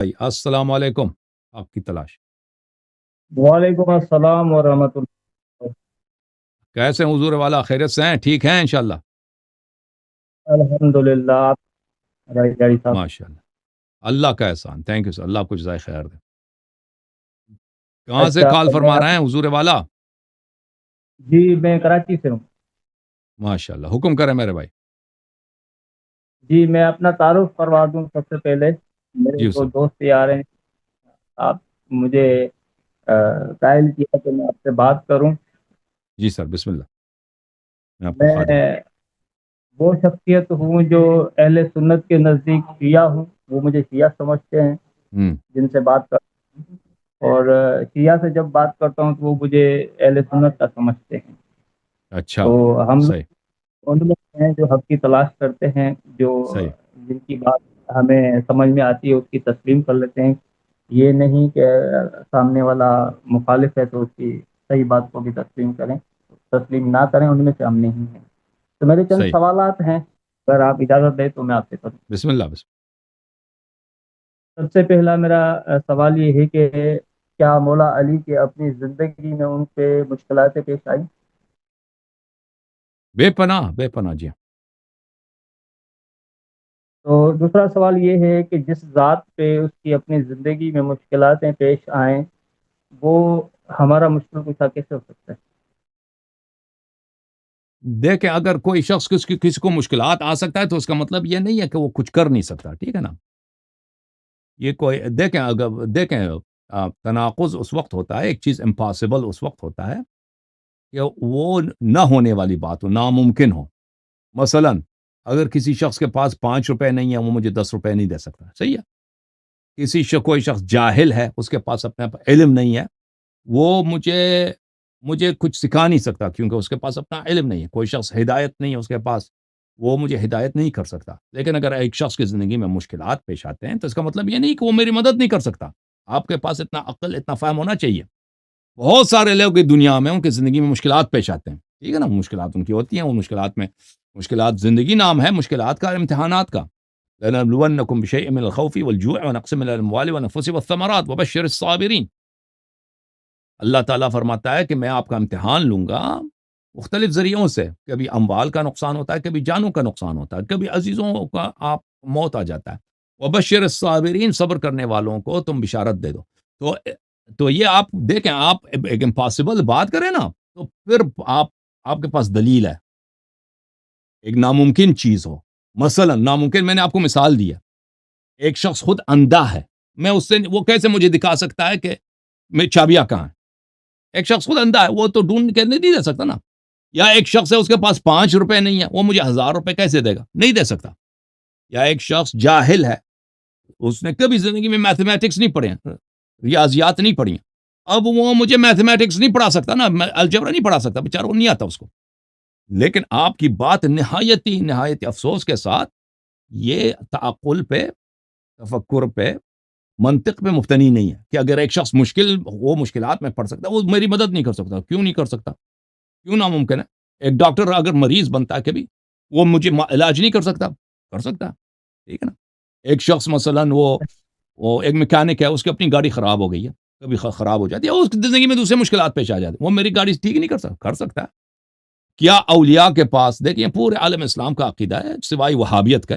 بھائی السلام علیکم. آپ کی تلاش. وعلیکم السلام ورحمۃ اللہ. کیسے ہیں حضور والا؟ خیریت سے ہیں؟ ٹھیک ہیں انشاءاللہ؟ الحمد للہ. آپ جاری صاحب. ماشاء اللہ. اللہ کا احسان. Thank you sir. اللہ کچھ ذائقہ خیر دے. کہاں سے اچھا کال فرما میں رہے ہیں حضور والا؟ جی میں کراچی سے ہوں. ماشاء اللہ. حکم کریں میرے بھائی. جی میں اپنا تعارف کروا دوں سب سے پہلے. میرے جی دو سر. دوست یار ہیں. آپ مجھے قائل کیا کہ میں آپ سے بات کروں. جی سر بسم اللہ. میں آپ کا خادم. میں وہ شخصیت ہوں جو اہل سنت کے نزدیک شیعہ ہوں. وہ مجھے شیعہ سمجھتے ہیں ہوں. جن سے بات کرتا ہوں. اور شیعہ سے جب بات کرتا ہوں تو وہ مجھے اہل سنت کا سمجھتے ہیں. اچھا. تو ہم صحیح. لوگ ان لوگ ہیں جو حق کی تلاش کرتے ہیں، جو صحیح. جن کی بات ہمیں سمجھ میں آتی ہے اس کی تسلیم کر لیتے ہیں. یہ نہیں کہ سامنے والا مخالف ہے تو اس کی صحیح بات کو بھی تسلیم کریں، تسلیم نہ کریں. ان میں سے ہم نہیں ہیں. تو میرے چند صحیح. سوالات ہیں، اگر آپ اجازت دیں تو میں آپ سے کروں. بسم اللہ. بسم سب سے پہلا میرا سوال یہ ہے کہ کیا مولا علی کے اپنی زندگی میں ان پہ مشکلات پیش آئی؟ بے پناہ بے پناہ. جی. تو دوسرا سوال یہ ہے کہ جس ذات پہ اس کی اپنی زندگی میں مشکلاتیں پیش آئیں وہ ہمارا مشکل کشا کیسے ہو سکتا ہے؟ دیکھیں اگر کوئی شخص کسی کو مشکلات آ سکتا ہے تو اس کا مطلب یہ نہیں ہے کہ وہ کچھ کر نہیں سکتا. ٹھیک ہے نا. یہ کوئی دیکھیں اگر دیکھیں تناقض اس وقت ہوتا ہے، ایک چیز امپاسبل اس وقت ہوتا ہے کہ وہ نہ ہونے والی بات ہو، ناممکن ہو. مثلا اگر کسی شخص کے پاس 5 روپے نہیں ہے، وہ مجھے 10 روپے نہیں دے سکتا. صحیح ہے. کوئی شخص جاہل ہے، اس کے پاس اپنے علم نہیں ہے، وہ مجھے کچھ سکھا نہیں سکتا کیونکہ اس کے پاس اپنا علم نہیں ہے. کوئی شخص ہدایت نہیں ہے اس کے پاس، وہ مجھے ہدایت نہیں کر سکتا. لیکن اگر ایک شخص کی زندگی میں مشکلات پیش آتے ہیں تو اس کا مطلب یہ نہیں کہ وہ میری مدد نہیں کر سکتا. آپ کے پاس اتنا عقل، اتنا فہم ہونا چاہیے. بہت سارے لوگ کی دنیا میں ان کی زندگی میں مشکلات پیش آتے ہیں. ٹھیک ہے نا. مشکلات ان کی ہوتی ہیں. ان مشکلات زندگی نام ہے مشکلات کا، امتحانات کا. لَنَبْلُوَنَّكُمْ بِشَيْءٍ مِّنَ الْخَوْفِ وَالْجُوعِ وَنَقْصٍ مِّنَ الْأَمْوَالِ وَالْأَنفُسِ وَالثَّمَرَاتِ وَبَشِّرِ الصَّابِرِينَ. اللہ تعالیٰ فرماتا ہے کہ میں آپ کا امتحان لوں گا مختلف ذریعوں سے. کبھی اموال کا نقصان ہوتا ہے، کبھی جانوں کا نقصان ہوتا ہے، کبھی عزیزوں کا آپ موت آ جاتا ہے. وَبَشِّرِ الصَّابِرِينَ. صبر کرنے والوں کو تم بشارت دے دو. تو یہ آپ دیکھیں، آپ ایک امپاسبل بات کریں نا تو پھر آپ کے پاس دلیل ہے. ایک ناممکن چیز ہو، مثلا ناممکن، میں نے آپ کو مثال دیا. ایک شخص خود اندھا ہے، میں اس سے وہ کیسے مجھے دکھا سکتا ہے کہ میں چابیاں کہاں ہیں؟ ایک شخص خود اندھا ہے، وہ تو ڈھونڈ کے نہیں دے سکتا نا. یا ایک شخص ہے اس کے پاس 5 روپے نہیں ہے، وہ مجھے 1000 روپے کیسے دے گا؟ نہیں دے سکتا. یا ایک شخص جاہل ہے، اس نے کبھی زندگی میں میتھمیٹکس نہیں پڑھے ہیں، ریاضیات نہیں پڑھی ہیں، اب وہ مجھے میتھمیٹکس نہیں پڑھا سکتا نا، الجبرا نہیں پڑھا سکتا، بیچارہ وہ نہیں آتا اس کو. لیکن آپ کی بات نہایت افسوس کے ساتھ یہ تعقل پہ، تفکر پہ، منطق پہ مبتنی نہیں ہے کہ اگر ایک شخص وہ مشکلات میں پڑ سکتا ہے، وہ میری مدد نہیں کر سکتا. کیوں نہیں کر سکتا؟ کیوں ناممکن ہے؟ ایک ڈاکٹر اگر مریض بنتا ہے کبھی، وہ مجھے علاج نہیں کر سکتا؟ کر سکتا ہے. ٹھیک ہے نا. ایک شخص مثلا وہ ایک میکینک ہے، اس کی اپنی گاڑی خراب ہو گئی ہے، کبھی خراب ہو جاتی ہے، اس کی زندگی میں دوسرے مشکلات پیش آ جاتی ہیں، وہ میری گاڑی ٹھیک نہیں کر سکتا؟ کر سکتا ہے. کیا اولیاء کے پاس، دیکھیں پورے عالم اسلام کا عقیدہ ہے سوائے وہابیت کا،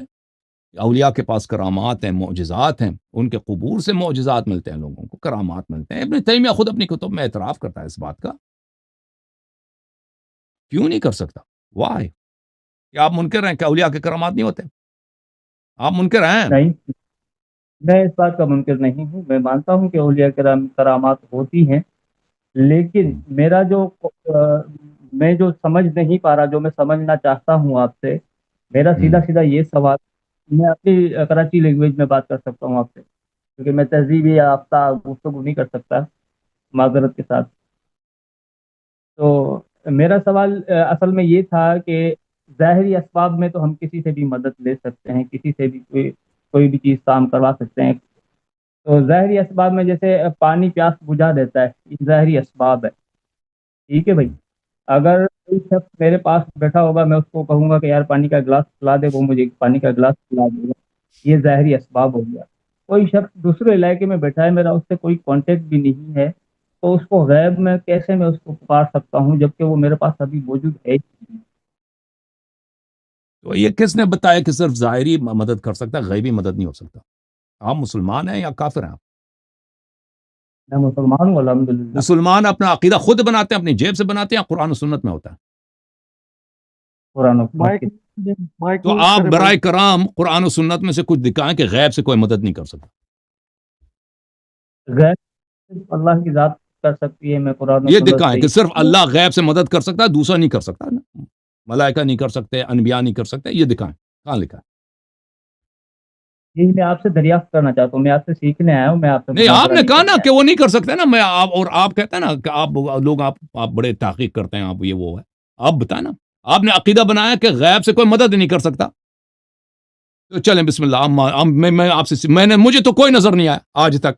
اولیاء کے پاس کرامات ہیں، معجزات ہیں. ان کے قبور سے معجزات ملتے ہیں، لوگوں کو کرامات ملتے ہیں. ابن تیمیہ خود اپنی کتب میں اعتراف کرتا ہے اس بات کا. کیوں نہیں کر سکتا؟ وائی؟ کیا آپ منکر ہیں کہ اولیاء کے کرامات نہیں ہوتے؟ آپ منکر ہیں؟ نہیں، میں اس بات کا منکر نہیں ہوں. میں مانتا ہوں کہ اولیاء کرام کرامات ہوتی ہیں، لیکن میرا میں جو سمجھ نہیں پا رہا، جو میں سمجھنا چاہتا ہوں آپ سے، میرا سیدھا یہ سوال، میں اپنی کراچی لینگویج میں بات کر سکتا ہوں آپ سے کیونکہ میں تہذیب یافتہ گفتگو نہیں کر سکتا، معذرت کے ساتھ. تو میرا سوال اصل میں یہ تھا کہ ظاہری اسباب میں تو ہم کسی سے بھی مدد لے سکتے ہیں، کسی سے بھی کوئی بھی چیز کام کروا سکتے ہیں. تو ظاہری اسباب میں جیسے پانی پیاس بجھا دیتا ہے، یہ ظاہری اسباب ہے. ٹھیک ہے بھائی. اگر کوئی شخص میرے پاس بیٹھا ہوگا، میں اس کو کہوں گا کہ یار پانی کا گلاس پلا دے، وہ مجھے پانی کا گلاس پلا دے گا. یہ ظاہری اسباب ہو گیا. کوئی شخص دوسرے علاقے میں بیٹھا ہے، میرا اس سے کوئی کانٹیکٹ بھی نہیں ہے، تو اس کو غیب میں کیسے میں اس کو پکار سکتا ہوں جبکہ وہ میرے پاس ابھی موجود ہے ہی نہیں؟ تو یہ کس نے بتایا کہ صرف ظاہری مدد کر سکتا ہے، غیبی مدد نہیں ہو سکتا؟ آپ مسلمان ہیں یا کافر ہیں آپ؟ میں مسلمان ہوں الحمدللہ۔ مسلمان اپنا عقیدہ خود بناتے ہیں، اپنی جیب سے بناتے ہیں، یا قرآن و سنت میں ہوتا ہے؟ قرآن و سنت مائک کی مائک تو میوٹ آپ کرے برائے بھائی۔ کرام قرآن و سنت میں سے کچھ دکھائیں کہ غیب سے کوئی مدد نہیں کر سکتا۔ غیب صرف اللہ کی ذات کر سکتی ہے، میں قرآن و یہ سنت دکھائیں سے کہ ہی صرف اللہ غیب سے مدد کر سکتا ہے، دوسرا نہیں کر سکتا نا؟ ملائکہ نہیں کر سکتے، انبیاء نہیں کر سکتے، یہ دکھائیں کہاں لکھا ہے؟ یہی میں آپ سے دریافت کرنا چاہتا ہوں، میں آپ سے سیکھنے آیا ہوں، میں آپ سے نہیں، آپ مناظرہ نے نہیں کہا نا کرنے کہ آیا۔ وہ نہیں کر سکتے نا، میں آپ اور آپ کہتے ہیں نا کہ آپ لوگ آپ بڑے تحقیق کرتے ہیں، آپ یہ وہ ہے، آپ بتائیں نا، آپ نے عقیدہ بنایا کہ غیب سے کوئی مدد نہیں کر سکتا، تو چلیں بسم اللہ، میں آپ سے مجھے تو کوئی نظر نہیں آیا آج تک،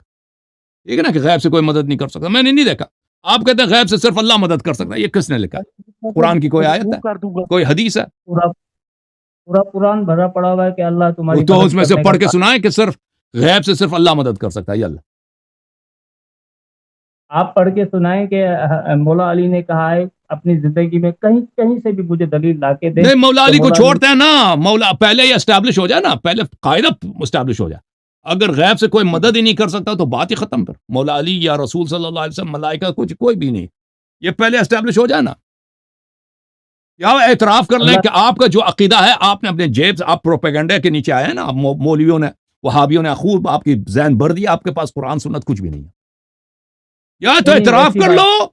ٹھیک ہے نا، کہ غیب سے کوئی مدد نہیں کر سکتا، میں نے نہیں دیکھا۔ آپ کہتے ہیں غیب سے صرف اللہ مدد کر سکتا ہے، یہ کس نے لکھا ہے؟ قرآن کی کوئی آیت ریموو ہے؟ کر دوں گا۔ کوئی حدیث ہے؟ پورا پورا قرآن بھرا پڑا ہوا ہے کہ اللہ وہ تمہاری تو اس مدد میں سے کرنے کا پڑھ کے سنائیں کہ صرف غیب سے صرف اللہ مدد کر سکتا ہے، یا اللہ؟ آپ پڑھ کے سنائیں کہ مولا علی نے کہا ہے اپنی زندگی میں، کہیں کہیں سے بھی مجھے دلیل لا کے دیں نہیں، مولا کہ علی کو مولا علی چھوڑتے ہیں نا، مولا پہلے یہ اسٹیبلش ہو جائے نا، پہلے قاعدہ اسٹیبلش ہو جائے، اگر غیب سے کوئی مدد ہی نہیں کر سکتا تو بات ہی ختم، پھر مولا علی یا رسول صلی اللہ علیہ وسلم، ملائکہ، کچھ کوئی بھی نہیں، یہ پہلے اسٹیبلش ہو جائے نا، یا اعتراف کر لیں اللہ کہ آپ کا جو عقیدہ ہے آپ نے اپنے جیب سے، آپ پروپیگنڈے کے نیچے آئے ہیں نا، مولویوں نے، وہابیوں نے خوب آپ کی ذہن بھر دیا، آپ کے پاس قرآن سنت کچھ بھی نہیں ہے، یا تو نہیں اعتراف ایسی کر بات لو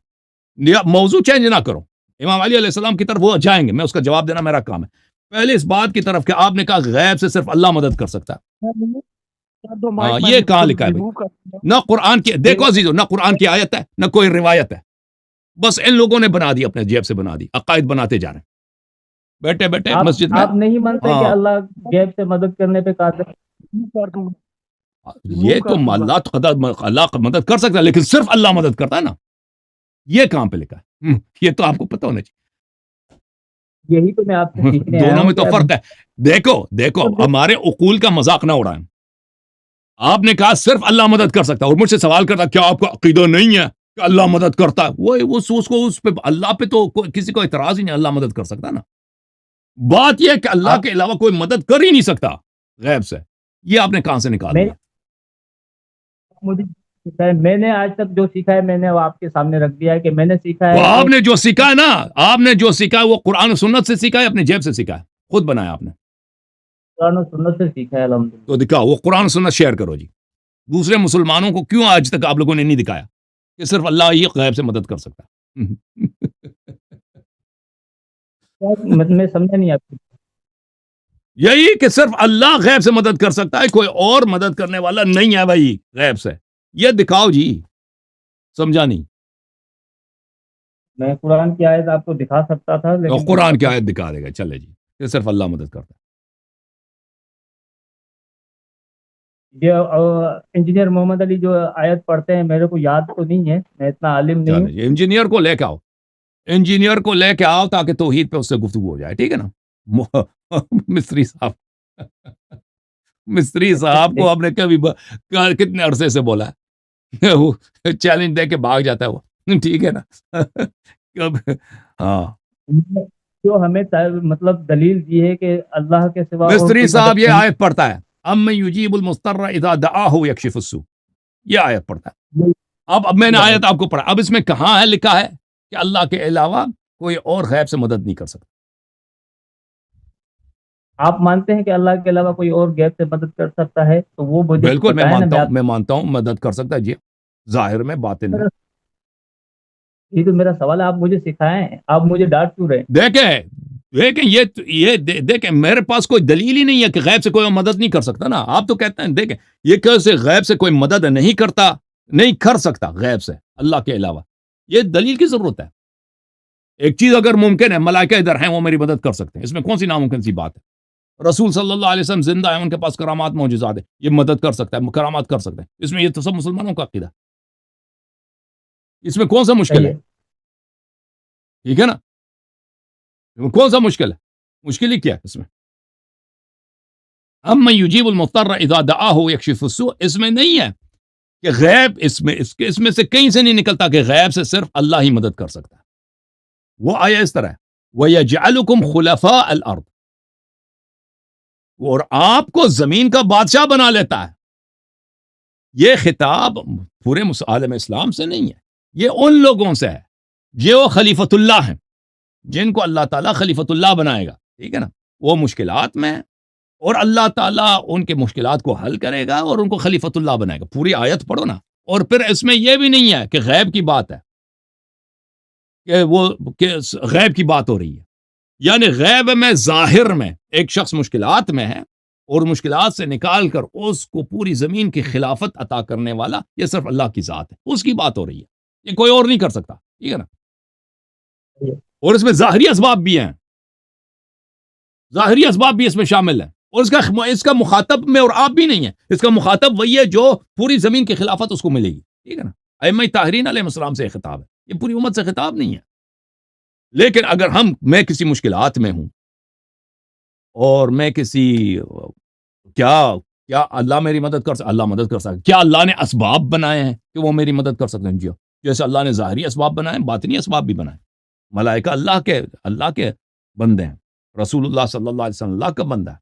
یا موضوع چینج نہ کرو۔ امام علی علیہ السلام کی طرف وہ جائیں گے، میں اس کا جواب دینا میرا کام ہے، پہلے اس بات کی طرف کہ آپ نے کہا غیب سے صرف اللہ مدد کر سکتا ہے، کر دو ہاں، مائک، میں یہ کہاں لکھا ہے بھائی؟ ریموو کر دوں گا۔ نہ قرآن کی، دیکھو عزیزو، نہ قرآن کی آیت ہے نہ کوئی روایت ہے، بس ان لوگوں نے بنا دی، اپنے جیب سے بنا دی، عقائد بناتے جا رہے ہیں بیٹھے بیٹھے آپ مسجد میں۔ آپ نہیں مانتے کہ ہاں، اللہ غیب سے مدد کرنے پہ قادر ہے؟ ریموو کر دوں گا، ریموو یہ تو کر دوں گا۔ اللہ مدد کر سکتا ہے، لیکن صرف اللہ مدد کرتا ہے نا، یہ کہاں پہ لکھا ہے؟ یہ تو آپ کو پتہ ہونا یہی تو میں آپ سے چاہیے، سیکھنے آیا دونوں ہوں میں تو کہ فرق ہے۔ دیکھو ہمارے عقول کا مذاق نہ اڑائیں، آپ نے کہا صرف اللہ مدد کر سکتا ہے، اور مجھ سے سوال کرتا کیا آپ کا عقیدہ نہیں ہے کہ اللہ مدد کرتا ہے؟ وہ اس پہ اللہ پہ تو کسی کو اعتراض ہی نہیں، اللہ مدد کر سکتا نا، بات یہ ہے کہ اللہ آپ کے علاوہ کوئی مدد کر ہی نہیں سکتا غیب سے، یہ آپ نے کہاں سے نکال میں دیا؟ مجھے سیکھا ہے، میں نے آج تک جو سیکھا ہے میں نے وہ آپ کے سامنے رکھ دیا ہے کہ میں نے سیکھا تو ہے کہ آپ نے جو سیکھا ہے نا، آپ نے جو سیکھا ہے وہ قرآن و سنت سے سیکھا ہے، اپنی جیب سے سیکھا ہے، خود بنایا آپ نے، قرآن و سنت سے سیکھا ہے الحمدللہ۔ تو دکھاؤ وہ قرآن و سنت شیئر کرو جی، دوسرے مسلمانوں کو کیوں آج تک آپ لوگوں نے نہیں دکھایا کہ صرف اللہ ہی غیب سے مدد کر سکتا ہے؟ میں سمجھا نہیں آپ کی۔ یہی کہ صرف اللہ غیب سے مدد کر سکتا ہے، کوئی اور مدد کرنے والا نہیں ہے بھائی غیب سے، یہ دکھاؤ جی، سمجھا نہیں؟ میں قرآن کی آیت آپ کو دکھا سکتا تھا تو لیکن قرآن کی آیت دکھا دے گا، چلے جی، کہ صرف اللہ مدد کرتا ہے۔ یہ انجینئر محمد علی جو آیت پڑھتے ہیں میرے کو یاد تو نہیں ہے، میں اتنا عالم نہیں ہوں۔ چلے جی، انجینئر کو لے کے آؤ، انجینئر کو لے کے آؤ تاکہ توحید پہ اس سے گفتگو ہو جائے، ٹھیک ہے نا؟ مستری صاحب، مستری صاحب کو آپ نے کبھی کتنے عرصے سے بولا ہے؟ وہ چیلنج دے کے بھاگ جاتا ہے وہ، ٹھیک ہے نا؟ ہاں، جو ہمیں مطلب دلیل دی ہے کہ اللہ کے سوا اور مستری کوئی صاحب مدد یہ نہیں۔ آیت پڑھتا ہے، اَمَّن يُجِيبُ الْمُضْطَرَّ إِذَا دَعَاهُ وَيَكْشِفُ السُّوءَ، یہ آیت پڑھتا ہے۔ اب میں نے آیت آپ کو پڑھا، اب اس میں کہاں ہے لکھا ہے کہ اللہ کے علاوہ کوئی اور غیب سے مدد نہیں کر سکتا؟ آپ مانتے ہیں کہ اللہ کے علاوہ کوئی اور غیب سے مدد کر سکتا ہے تو وہ مجھے بالکل، میں بتائیں نا، مانتا میں ہوں، آپ میں مانتا ہوں مدد کر سکتا ہے جی، ظاہر میں، باطن میں۔ یہ تو میرا سوال ہے، آپ مجھے سکھائیں، آپ مجھے ڈانٹ کیوں رہے ہیں؟ دیکھیں دیکھیں میرے پاس کوئی دلیل ہی نہیں ہے کہ غیب سے کوئی مدد نہیں کر سکتا نا، آپ تو کہتے ہیں، دیکھیں یہ کیسے غیب سے کوئی مدد نہیں کرتا، نہیں کر سکتا غیب سے اللہ کے علاوہ، یہ دلیل کی ضرورت ہے۔ ایک چیز اگر ممکن ہے، ملائکہ ادھر ہیں وہ میری مدد کر سکتے ہیں، اس میں کون سی ناممکن سی بات ہے؟ رسول صلی اللہ علیہ وسلم زندہ ہیں، ان کے پاس کرامات معجزات ہیں، یہ مدد کر سکتا ہے، کرامات کر سکتے ہیں، اس میں یہ تو سب مسلمانوں کا عقیدہ، اس میں کون سا مشکل صحیح ہے؟ ہے۔ ٹھیک ہے نا؟ کون سا مشکل ہے؟ مشکل ہی کیا ہے اس میں؟ اما یجیب المضطر اذا دعاہ یکشف السوء، اس میں نہیں ہے کہ غیب، اس میں سے کہیں سے نہیں نکلتا کہ غیب سے صرف اللہ ہی مدد کر سکتا ہے. وہ آیا اس طرح وَيَجْعَلُكُمْ خُلَفَاءَ الْأَرْضِ، اور آپ کو زمین کا بادشاہ بنا لیتا ہے. یہ خطاب پورے عالم اسلام سے نہیں ہے، یہ ان لوگوں سے ہے جو خلیفۃ اللہ ہیں، جن کو اللہ تعالیٰ خلیفۃ اللہ بنائے گا. ٹھیک ہے نا، وہ مشکلات میں ہیں اور اللہ تعالیٰ ان کے مشکلات کو حل کرے گا اور ان کو خلیفۃ اللہ بنائے گا. پوری آیت پڑھو نا. اور پھر اس میں یہ بھی نہیں ہے کہ غیب کی بات ہے، کہ غیب کی بات ہو رہی ہے. یعنی غیب میں ظاہر میں ایک شخص مشکلات میں ہے اور مشکلات سے نکال کر اس کو پوری زمین کی خلافت عطا کرنے والا یہ صرف اللہ کی ذات ہے، اس کی بات ہو رہی ہے، یہ کوئی اور نہیں کر سکتا. ٹھیک ہے نا. اور اس میں ظاہری اسباب بھی ہیں، ظاہری اسباب بھی اس میں شامل ہیں، اور اس کا مخاطب میں اور آپ بھی نہیں ہے، اس کا مخاطب وہی ہے جو پوری زمین کی خلافت اس کو ملے گی. ٹھیک ہے نا. ائمہ طاہرین علیہ السلام سے خطاب ہے، یہ پوری امت سے خطاب نہیں ہے. لیکن اگر میں کسی مشکلات میں ہوں اور میں کسی کیا اللہ میری مدد کر سکتا؟ اللہ مدد کر سکتا. کیا اللہ نے اسباب بنائے ہیں کہ وہ میری مدد کر سکتے ہیں؟ جی، جیسے اللہ نے ظاہری اسباب بنائے ہیں، باطنی اسباب بھی بنائے. ملائکہ اللہ کے بندے ہیں، رسول اللہ صلی اللہ علیہ وسلم اللہ کا بندہ ہے،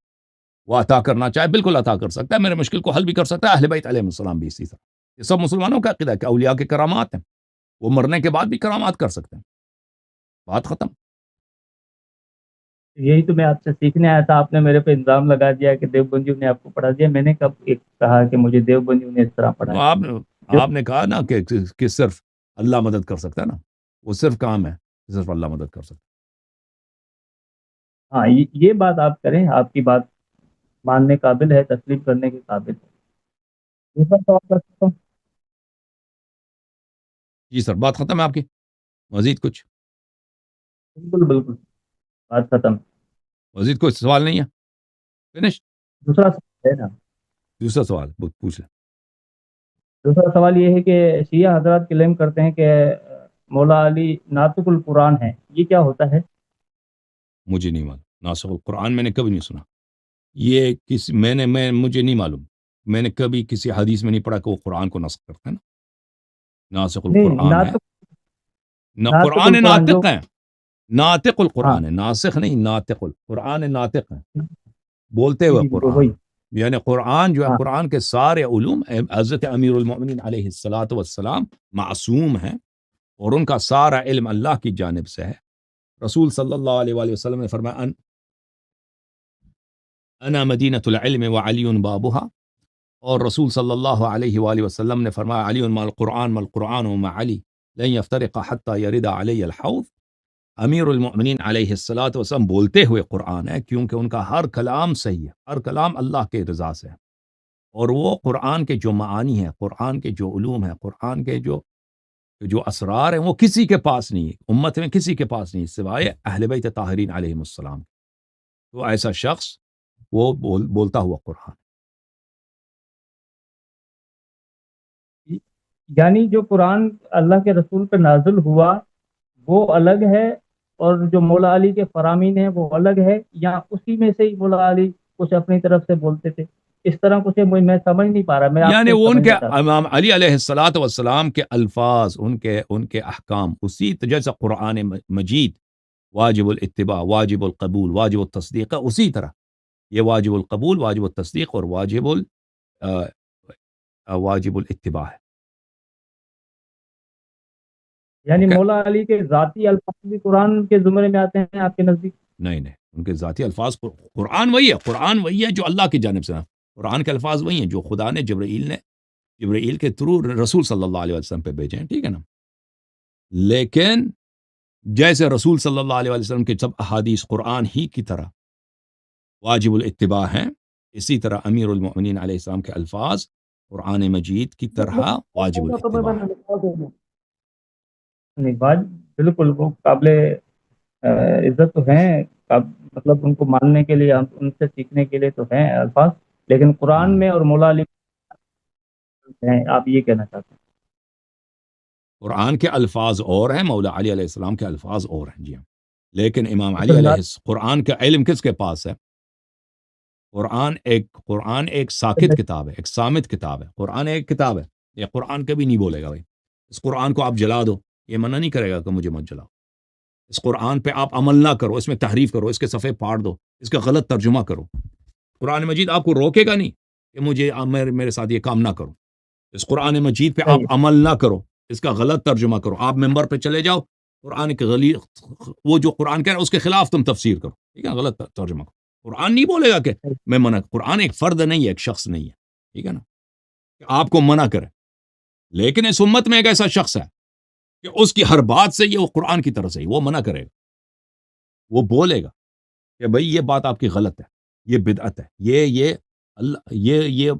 وہ عطا کرنا چاہے بالکل عطا کر سکتا ہے، میرے مشکل کو حل بھی کر سکتا ہے. اہل بیت علیہ السلام بھی اسی طرح. یہ سب مسلمانوں کا عقیدہ ہے کہ اولیاء کے کرامات ہیں، وہ مرنے کے بعد بھی کرامات کر سکتے ہیں. بات ختم. یہی تو میں آپ سے سیکھنے آیا تھا. آپ نے میرے پہ الزام لگا دیا کہ دیوبندیوں نے آپ کو پڑھا دیا. میں نے کب کہا کہ مجھے دیوبندیوں نے اس طرح پڑھا؟ آپ نے کہا نا کہ صرف اللہ مدد کر سکتا ہے نا، وہ صرف کام ہے، صرف اللہ مدد کر سکتا ہے. ہاں، یہ بات آپ کریں، آپ کی بات ماننے قابل ہے، تسلیم کرنے کے قابل ہے. دوسرا سوال کر سکتا ہوں؟ جی سر، بات ختم ہے آپ کی؟ مزید کچھ؟ بالکل بات ختم. مزید کوئی سوال نہیں ہے؟ فنش. دوسرا سوال ہے نا، دوسرا سوال پوچھ لیں. دوسرا سوال یہ ہے کہ شیعہ حضرات کلیم کرتے ہیں کہ مولا علی ناطق القرآن ہے، یہ کیا ہوتا ہے؟ مجھے نہیں معلوم. ناسخ القرآن میں نے کبھی نہیں سنا. یہ مجھے نہیں معلوم. میں نے کبھی کسی حدیث میں نہیں پڑھا کہ وہ قرآن کو نسخ کرتے ہیں نا. ناسخ القرآن ہے، قرآن ناطق ہے، ناطق القرآن ہے، ناسخ نہیں، ناطق القرآن ناطق ہے، بولتے ہوئے قرآن. یعنی قرآن جو ہے، قرآن کے سارے علوم حضرت امیر المؤمنین علیہ الصلاۃ والسلام معصوم ہیں اور ان کا سارا علم اللہ کی جانب سے ہے. رسول صلی اللہ علیہ وآلہ وسلم نے فرمایا انا مدینۃ العلم وعلی بابها، اور رسول صلی اللہ علیہ وآلہ وسلم نے فرمایا علی مع القرآن مع القرآن ومع علی لن يفترق حتى يرد علی الحوض. امیر المؤمنین علیہ الصلاۃ والسلام بولتے ہوئے قرآن ہے، کیونکہ ان کا ہر کلام صحیح ہے، ہر کلام اللہ کے رضا سے ہے، اور وہ قرآن کے جو معانی ہیں، قرآن کے جو علوم ہیں، قرآن کے جو اسرار ہیں، وہ کسی کے پاس نہیں ہے، امت میں کسی کے پاس نہیں سوائے اہل بیت طاہرین علیہم السلام. تو ایسا شخص وہ بولتا ہوا قرآن. یعنی جو قرآن اللہ کے رسول پہ نازل ہوا وہ الگ ہے، اور جو مولا علی کے فرامین ہیں وہ الگ ہے، یا اسی میں سے ہی مولا علی کچھ اپنی طرف سے بولتے تھے؟ اس طرح کچھ میں سمجھ نہیں پا رہا. یعنی وہ ان کے امام علی علیہ الصلاۃ والسلام کے الفاظ، ان کے احکام اسی جیسا قرآن مجید واجب الاتباع، واجب القبول، واجب التصدیق، اسی طرح یہ واجب القبول، واجب التصدیق اور واجب الاتباع ہے. یعنی مولا علی کے ذاتی الفاظ بھی قرآن کے زمرے میں آتے ہیں آپ کے نزدیک؟ نہیں، ان کے ذاتی الفاظ، قرآن وہی ہے جو اللہ کی جانب سے، قرآن کے الفاظ وہی ہیں جو خدا نے جبرائیل کے تھرو رسول صلی اللہ علیہ وسلم پہ بھیجے ہیں. ٹھیک ہے نا. لیکن جیسے رسول صلی اللہ علیہ وسلم کے سب احادیث قرآن ہی کی طرح واجب الاتباع ہیں، اسی طرح امیر المؤمنین علیہ السلام کے الفاظ قرآن مجید کی طرح واجب الاتباع ہیں. بالکل وہ قابل عزت تو ہیں، مطلب ان کو ماننے کے لیے، ان سے سیکھنے کے لیے تو ہیں الفاظ، لیکن قرآن میں اور مولا علی ہیں، آپ یہ کہنا چاہتے ہیں؟ قرآن کے الفاظ اور ہیں، مولا علی علیہ السلام کے الفاظ اور ہیں. جی ہاں. لیکن امام علی علیہ قرآن کا علم کس کے پاس ہے؟ قرآن ایک ساکت کتاب ہے، ایک صامت کتاب ہے. قرآن ایک کتاب ہے، یہ قرآن کبھی نہیں بولے گا بھائی اس قرآن کو آپ جلا دو، یہ منع نہیں کرے گا کہ مجھے مت جلاؤ. اس قرآن پہ آپ عمل نہ کرو، اس میں تحریف کرو، اس کے صفحے پھاڑ دو، اس کا غلط ترجمہ کرو. قرآن مجید آپ کو روکے گا نہیں کہ مجھے میرے ساتھ یہ کام نہ کرو. اس قرآن مجید پہ آپ عمل نہ کرو، اس کا غلط ترجمہ کرو. آپ ممبر پہ چلے جاؤ، قرآن کے وہ جو قرآن کہہ رہا ہے اس کے خلاف تم تفسیر کرو، ٹھیک ہے، غلط ترجمہ کرو. قرآن نہیں بولے گا کہ میں منع. قرآن ایک فرد نہیں ہے، ایک شخص نہیں ہے، ٹھیک ہے نا، کہ آپ کو منع کرے. لیکن اس امت میں ایک ایسا شخص ہے کہ اس کی ہر بات سے یہ وہ قرآن کی طرف سے ہی وہ منع کرے گا، وہ بولے گا کہ بھئی یہ بات آپ کی غلط ہے، یہ بدعت ہے، یہ اللہ یہ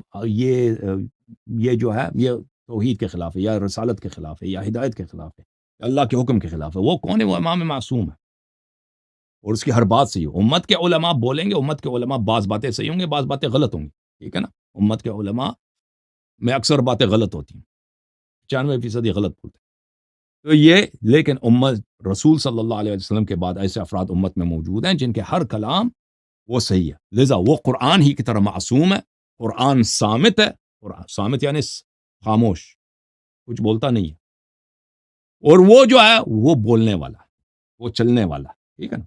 جو ہے یہ توحید کے خلاف ہے، یا رسالت کے خلاف ہے، یا ہدایت کے خلاف ہے، اللہ کے حکم کے خلاف ہے. وہ کون ہے؟ وہ امام معصوم ہے، اور اس کی ہر بات صحیح. امت کے علماء بولیں گے، امت کے علماء بعض باتیں صحیح ہوں گے، بعض باتیں غلط ہوں گی، ٹھیک ہے نا. امت کے علماء میں اکثر باتیں غلط ہوتی ہیں، 95% یہ غلط بولتے ہیں. تو یہ لیکن امت رسول صلی اللہ علیہ وسلم کے بعد ایسے افراد امت میں موجود ہیں جن کے ہر کلام وہ صحیح ہے. لذا وہ قرآن ہی کی طرح معصوم ہے. قرآن صامت ہے، قرآن صامت یعنی خاموش، کچھ بولتا نہیں ہے. اور وہ جو ہے وہ بولنے والا ہے، وہ چلنے والا ہے، ٹھیک ہے نا.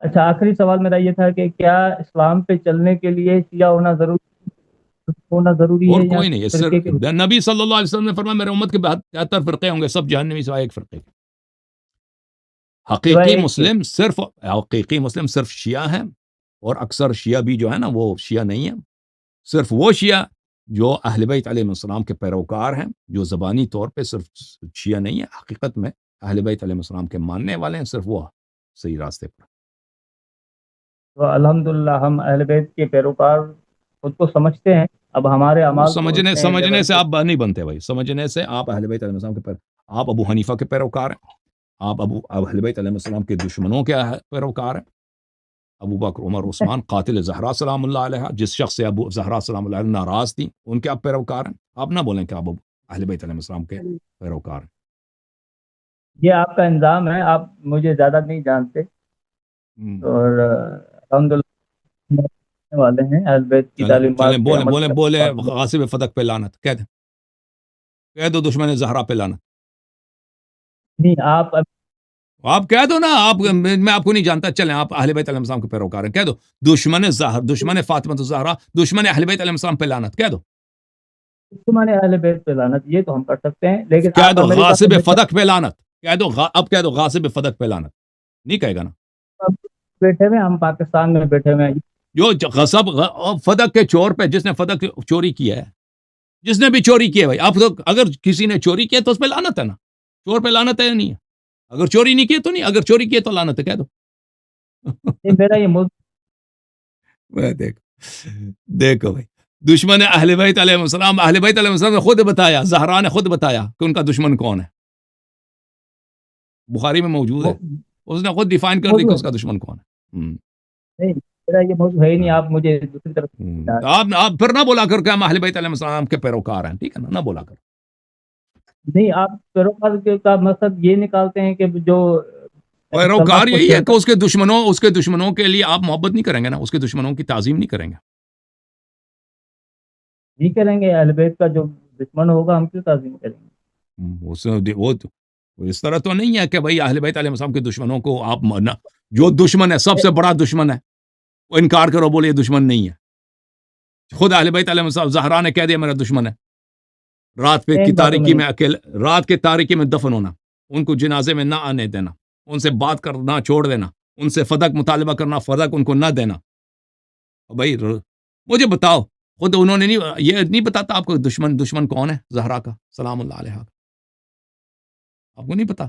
اچھا، آخری سوال میرا یہ تھا کہ کیا اسلام پہ چلنے کے لیے شیعہ ہونا ضروری اور ہے یا کوئی نہیں. فرقے کے؟ نبی صلی اللہ علیہ وسلم نے فرمایا میرے امت کے 73 فرقے ہوں گے، سب جہنمی سوائے ایک فرقے کے. حقیقی مسلم صرف شیعہ ہیں، اور اکثر شیعہ بھی جو ہے نا وہ شیعہ نہیں ہے. صرف وہ شیعہ جو اہل بیت علیہ السلام کے پیروکار ہیں، جو زبانی طور پہ صرف شیعہ نہیں ہے، حقیقت میں اہل بیت علیہ السلام کے ماننے والے ہیں، صرف وہ صحیح راستے پر. تو الحمدللہ ہم اہل بیت کے پیروکار خود کو سمجھتے ہیں. اب ہمارے اعمال تو اتنے سمجھنے لیول سے پہ- آپ نہیں بنتے بھائی. سمجھنے سے آپ اہل بیت علیہ السلام کے آپ ابو حنیفہ کے پیروکار ہیں، آپ اہل بیت علیہ السلام کے دشمنوں کے پیروکار ہیں. ابو بکر، عمر، عثمان، قاتل زہرا سلام اللہ علیہ، جس شخص سے ابو زہرا سلام اللہ علیہ ناراض تھی، ان کے آپ پیروکار ہیں. آپ نہ بولیں کہ آپ اہل بیت علیہ السلام کے پیروکار ہیں. یہ آپ کا انضام ہے، آپ مجھے زیادہ نہیں جانتے، اور الحمدللہ والے ہیں اہل بیت کی تعلیمات چلیں پہ عمل بولے غاصب فتق پہ لعنت کہہ دو دشمن زہرا پہ لعنت. نہیں، آپ کہہ دو نا. میں آپ کو نہیں جانتا، چلیں آپ اہل بیت علیہ السلام کے پیروکار ہیں، کہہ دو دشمن فاطمہ الزہرا، دشمن اہل بیت علیہ السلام پہ لعنت کہہ دو. دشمن اہل بیت پہ لعنت یہ تو ہم کر سکتے ہیں، لیکن کہہ آپ دو امریکہ غاصب سے فتق پہ لعنت کہہ دو. اب کہہ دو غاصب فتق پہ لعنت. نہیں کہے گا نا. بیٹھے ہوئے، ہم پاکستان میں بیٹھے ہوئے ہیں. جو غصب فتق کے چور پہ، جس نے فتق چوری کیا ہے، جس نے بھی چوری کی ہے بھائی، آپ تو اگر کسی نے چوری کیا تو اس پہ لعنت ہے نا. چور پہ لعنت ہے یا نہیں ہے؟ اگر چوری نہیں کی تو نہیں، اگر چوری کی تو لعنت ہے، کہہ دو. میرا یہ موضوع دیکھو بھائی، دشمن اہل بیت علیہ السلام، اہل بیت علیہ السلام نے خود بتایا، زہرا نے خود بتایا کہ ان کا دشمن کون ہے. بخاری میں موجود ہے، اس نے خود ڈیفائن کر دی کہ اس کا دشمن کون ہے. نہیں، میرا یہ موضوع ہے ہی نہیں، آپ مجھے دوسری طرف آپ پھر نہ بولا کر کہ ہم اہل بیت علیہ السلام کے پیروکار ہیں، ٹھیک ہے نا، نہ بولا کر. نہیں، آپ پیروکار کا مقصد یہ نکالتے ہیں کہ جو پیروکار یہی ہے کہ اس کے دشمنوں کے لیے آپ محبت نہیں کریں گے نا، اس کے دشمنوں کی تعظیم نہیں کریں گے. نہیں کریں گے. اہل بیت کا جو دشمن ہوگا ہم کیوں تعظیم کریں گے؟ وہ اس طرح تو نہیں ہے کہ بھائی اہل بیت علیہ السلام کے دشمنوں کو آپ جو دشمن ہے، سب سے بڑا دشمن ہے، وہ انکار کرو، بولے یہ دشمن نہیں ہے. خود اہل بیت علیہ السلام زہرا نے کہہ دیا میرا دشمن ہے. رات کی تاریکی میں دفن ہونا، ان کو جنازے میں نہ آنے دینا، ان سے بات کرنا چھوڑ دینا، ان سے فدق مطالبہ کرنا، فدق ان کو نہ دینا. بھائی مجھے بتاؤ، خود انہوں نے یہ نہیں بتاتا آپ کو دشمن کون ہے زہرا کا سلام اللہ علیہ. آپ کو نہیں پتا؟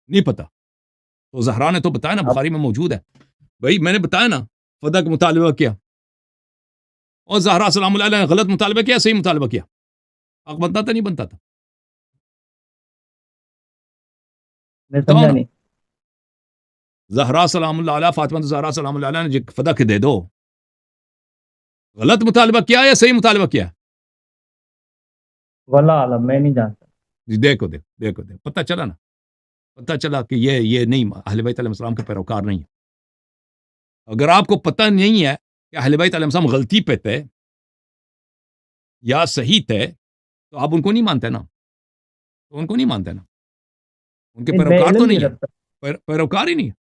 نہیں پتا تو زہرا نے تو بتایا نا، بخاری میں موجود ہے. بھائی میں نے بتایا نا، فدق مطالبہ کیا، اور زہرا سلام اللہ علیہ نے غلط مطالبہ کیا، صحیح مطالبہ کیا. حق بنتا تھا نہیں بنتا تھا؟ میں سمجھا نہیں. زہرا سلام اللہ علیہ، فاطمہ زہرا سلام اللہ علیہ نے فدق دے دو، غلط مطالبہ کیا یا صحیح مطالبہ کیا؟ واللہ عالم، میں نہیں جانتا. دیکھو پتہ چلا نا. پتہ چلا کہ یہ نہیں اہل بیت علیہ السلام کے پیروکار نہیں ہے. اگر آپ کو پتہ نہیں ہے کہ اہل بیت علیہ السلام غلطی پہ تھے یا صحیح تھے تو آپ ان کو نہیں مانتے نا, تو ان کو نہیں مانتے نا, ان کے میں پیروکار تو علم نہیں نہیں ہے, رکھتا. پیروکار ہی نہیں ہے.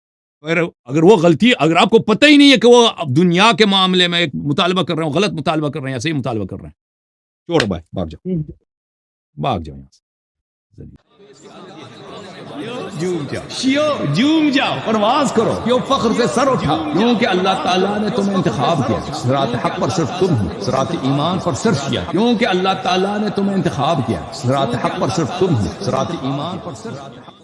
اگر وہ غلطی, اگر آپ کو پتہ ہی نہیں ہے کہ وہ دنیا کے معاملے میں ایک مطالبہ کر رہے ہیں, غلط مطالبہ کر رہے ہیں یا صحیح مطالبہ کر رہے ہیں, چھوڑو بھائی, بھاگ جاؤ, بھاگ جاؤ یہاں سے. جھوم جاؤ, پرواز کرو, کیوں فخر سے سر اٹھا, کیونکہ اللہ تعالیٰ نے تمہیں انتخاب کیا, صراط حق پر صرف تم ہو, صراط ایمان پر صرف کیا, کیونکہ اللہ تعالیٰ نے تمہیں انتخاب کیا, صراط حق پر صرف تم ہو, صراط ایمان پر صرف